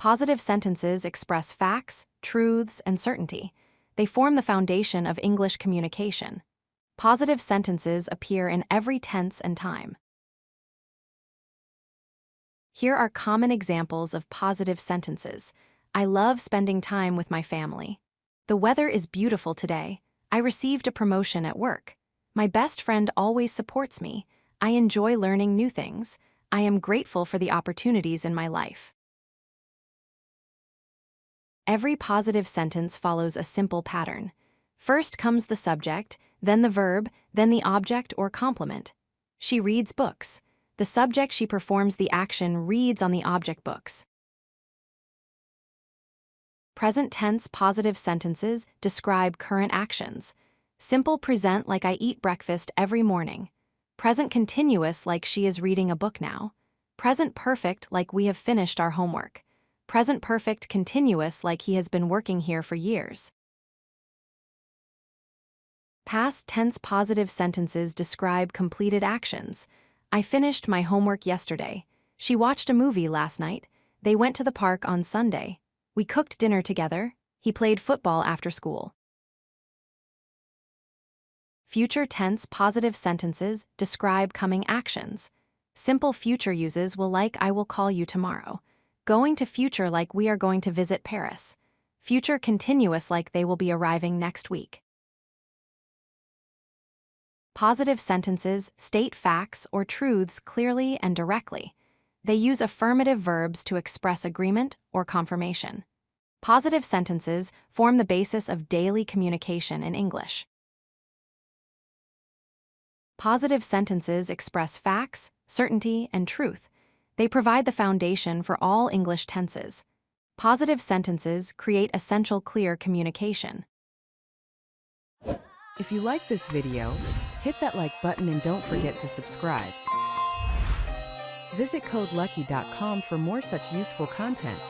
Positive sentences express facts, truths, and certainty. They form the foundation of English communication. Positive sentences appear in every tense and time. Here are common examples of positive sentences. I love spending time with my family. The weather is beautiful today. I received a promotion at work. My best friend always supports me. I enjoy learning new things. I am grateful for the opportunities in my life. Every positive sentence follows a simple pattern. First comes the subject, then the verb, then the object or complement. She reads books. The subject she performs the action reads on the object books. Present tense positive sentences describe current actions. Simple present like I eat breakfast every morning. Present continuous like she is reading a book now. Present perfect like we have finished our homework. Present perfect continuous like he has been working here for years. Past tense positive sentences describe completed actions. I finished my homework yesterday. She watched a movie last night. They went to the park on Sunday. We cooked dinner together. He played football after school. Future tense positive sentences describe coming actions. Simple future uses will like I will call you tomorrow. Going to future like we are going to visit Paris. Future continuous like they will be arriving next week. Positive sentences state facts or truths clearly and directly. They use affirmative verbs to express agreement or confirmation. Positive sentences form the basis of daily communication in English. Positive sentences express facts, certainty, and truth. They provide the foundation for all English tenses. Positive sentences create essential clear communication. If you like this video, hit that like button and don't forget to subscribe. Visit codelucky.com for more such useful content.